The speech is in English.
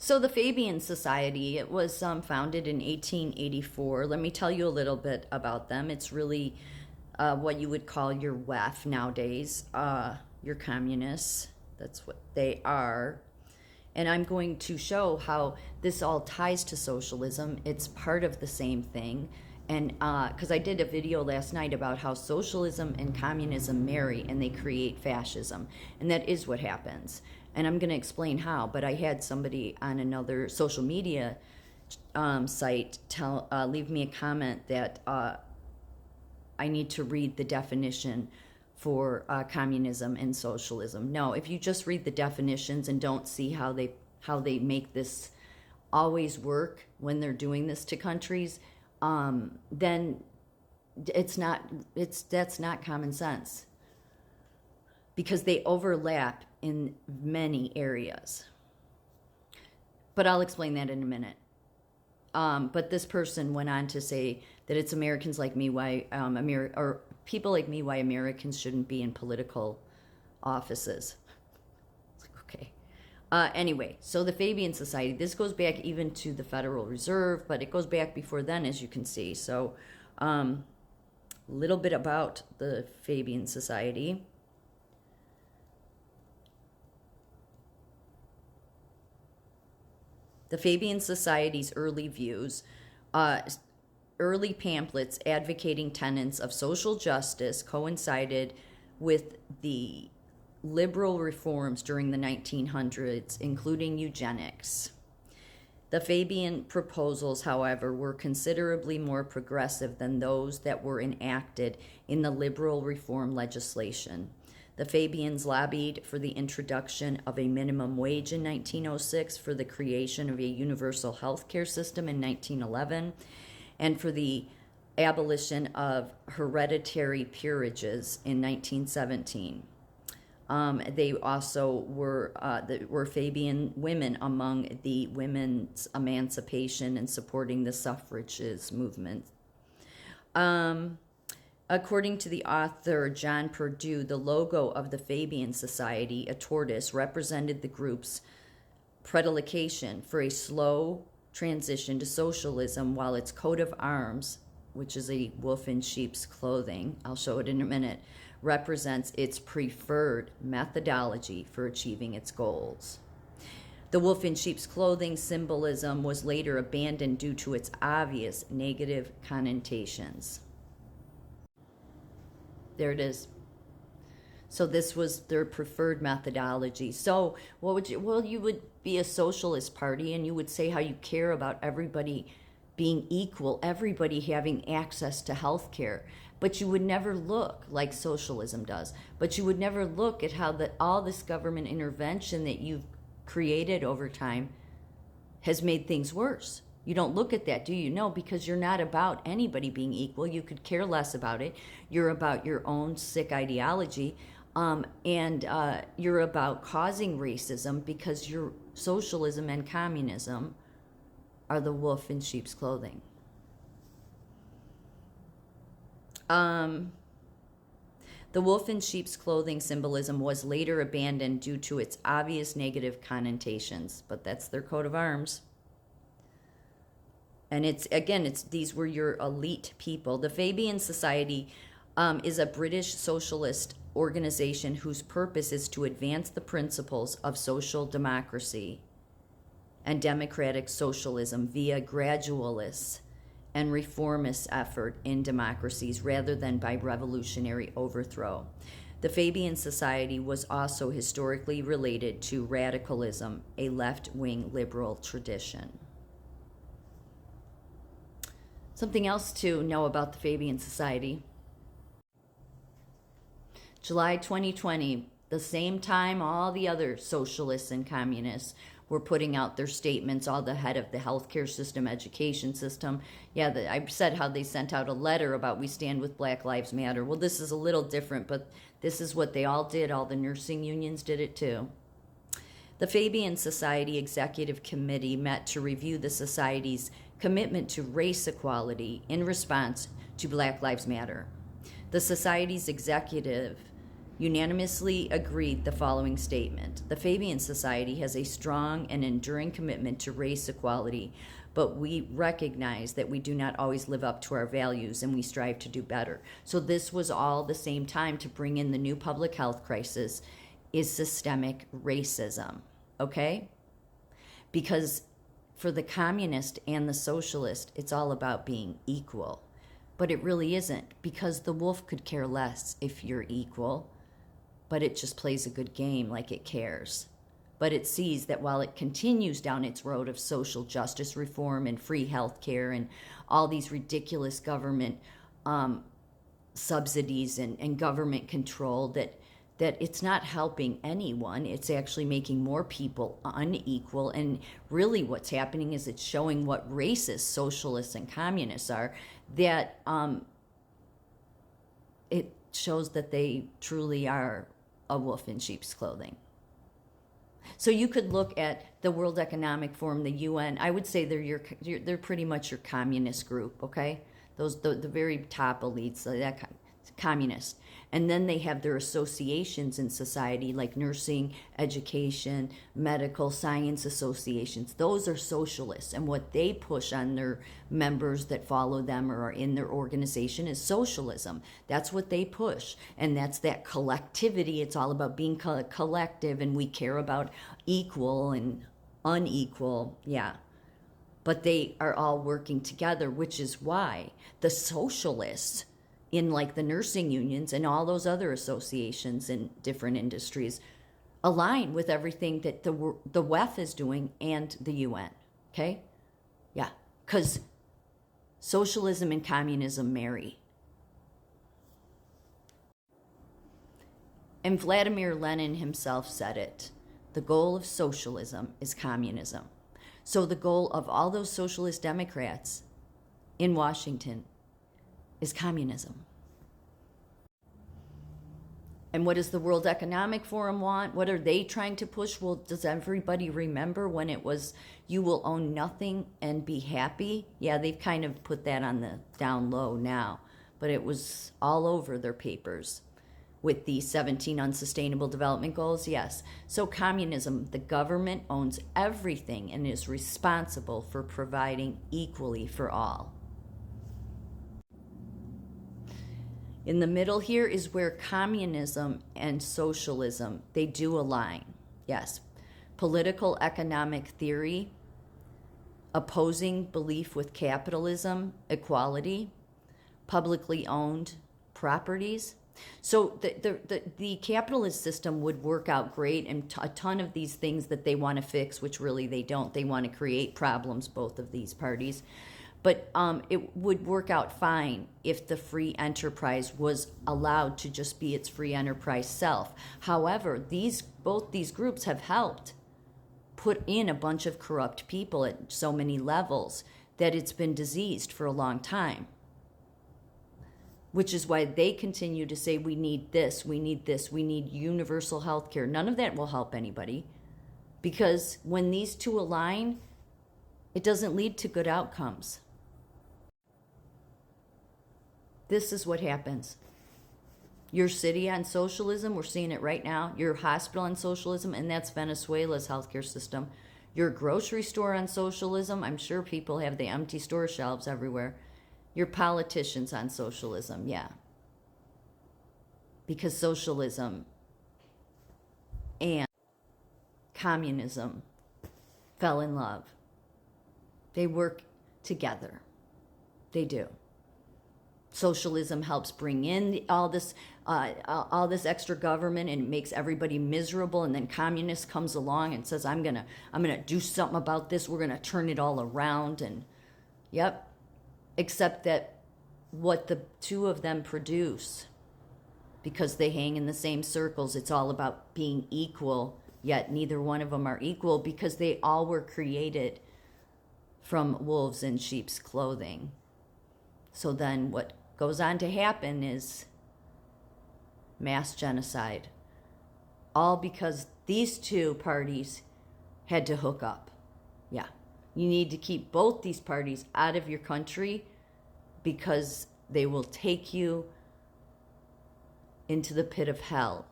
So the Fabian Society, it was founded in 1884. Let me tell you a little bit about them. It's really what you would call your WEF nowadays, your communists. That's what they are. And I'm going to show how this all ties to socialism. It's part of the same thing. And because I did a video last night about how socialism and communism marry and they create fascism. And that is what happens. And I'm going to explain how. But I had somebody on another social media site leave me a comment that I need to read the definition for communism and socialism. No, if you just read the definitions and don't see how they make this always work when they're doing this to countries, then that's not common sense, because they overlap in many areas. But I'll explain that in a minute. But this person went on to say that it's Americans like me why people like me why Americans shouldn't be in political offices. It's like, okay. Anyway, so the Fabian Society, this goes back even to the Federal Reserve, but it goes back before then, as you can see. So a little bit about the Fabian Society. The Fabian Society's early views, early pamphlets advocating tenets of social justice coincided with the liberal reforms during the 1900s, including eugenics. The Fabian proposals, however, were considerably more progressive than those that were enacted in the liberal reform legislation. The Fabians lobbied for the introduction of a minimum wage in 1906, for the creation of a universal health care system in 1911, and for the abolition of hereditary peerages in 1917. They also were Fabian women among the women's emancipation and supporting the suffrages movement. According to the author John Perdue, the logo of the Fabian Society, a tortoise, represented the group's predilection for a slow transition to socialism, while its coat of arms, which is a wolf in sheep's clothing, I'll show it in a minute, represents its preferred methodology for achieving its goals. The wolf in sheep's clothing symbolism was later abandoned due to its obvious negative connotations. There it is. So this was their preferred methodology. So what would you, well, you would be a socialist party and you would say how you care about everybody being equal, everybody having access to health care. But you would never look like socialism does. But you would never look at how all this government intervention that you've created over time has made things worse. You don't look at that, do you? No, because you're not about anybody being equal. You could care less about it. You're about your own sick ideology, and you're about causing racism, because your socialism and communism are the wolf in sheep's clothing. The wolf in sheep's clothing symbolism was later abandoned due to its obvious negative connotations, but that's their coat of arms. And these were your elite people. The Fabian Society is a British socialist organization whose purpose is to advance the principles of social democracy and democratic socialism via gradualist and reformist effort in democracies rather than by revolutionary overthrow. The Fabian Society was also historically related to radicalism, a left-wing liberal tradition. Something else to know about the Fabian Society. July 2020, the same time all the other socialists and communists were putting out their statements, all the head of the healthcare system, education system. Yeah, I said how they sent out a letter about we stand with Black Lives Matter. Well, this is a little different, but this is what they all did. All the nursing unions did it too. The Fabian Society Executive Committee met to review the Society's commitment to race equality in response to Black Lives Matter. The Society's executive unanimously agreed the following statement: the Fabian Society has a strong and enduring commitment to race equality, but we recognize that we do not always live up to our values and we strive to do better. So this was all the same time to bring in the new public health crisis is systemic racism, okay? Because for the communist and the socialist, it's all about being equal. But it really isn't, because the wolf could care less if you're equal, but it just plays a good game like it cares. But it sees that while it continues down its road of social justice reform and free health care and all these ridiculous government subsidies and government control, that it's not helping anyone. It's actually making more people unequal. And really what's happening is it's showing what racist socialists and communists are, that it shows that they truly are a wolf in sheep's clothing. So you could look at the World Economic Forum, the UN. I would say they're pretty much your communist group, okay? Those the very top elites, that communist. And then they have their associations in society like nursing, education, medical, science associations. Those are socialists. And what they push on their members that follow them or are in their organization is socialism. That's what they push. And that's that collectivity. It's all about being collective, and we care about equal and unequal. Yeah. But they are all working together, which is why the socialists in like the nursing unions and all those other associations in different industries align with everything that the WEF is doing and the UN, okay? Yeah, because socialism and communism marry. And Vladimir Lenin himself said it. The goal of socialism is communism. So the goal of all those socialist Democrats in Washington is communism. And what does the World Economic Forum want? What are they trying to push? Well, does everybody remember when it was, you will own nothing and be happy? Yeah, they've kind of put that on the down low now, but it was all over their papers with the 17 unsustainable development goals. Yes. So communism, the government owns everything and is responsible for providing equally for all. In the middle here is where communism and socialism, they do align. Yes. Political economic theory, opposing belief with capitalism, equality, publicly owned properties. So the capitalist system would work out great, and a ton of these things that they want to fix, which really they don't. They want to create problems, both of these parties. But it would work out fine if the free enterprise was allowed to just be its free enterprise self. However, both these groups have helped put in a bunch of corrupt people at so many levels that it's been diseased for a long time. Which is why they continue to say, we need this, we need this, we need universal health care. None of that will help anybody, because when these two align, it doesn't lead to good outcomes. This is what happens. Your city on socialism, we're seeing it right now. Your hospital on socialism, and that's Venezuela's healthcare system. Your grocery store on socialism, I'm sure people have the empty store shelves everywhere. Your politicians on socialism, yeah. Because socialism and communism fell in love. They work together. They do. Socialism helps bring in all this extra government, and it makes everybody miserable. And then communist comes along and says, "I'm gonna do something about this. We're gonna turn it all around." And yep, except that what the two of them produce, because they hang in the same circles, it's all about being equal. Yet neither one of them are equal, because they all were created from wolves in sheep's clothing. So then what goes on to happen is mass genocide. All because these two parties had to hook up. Yeah. You need to keep both these parties out of your country, because they will take you into the pit of hell.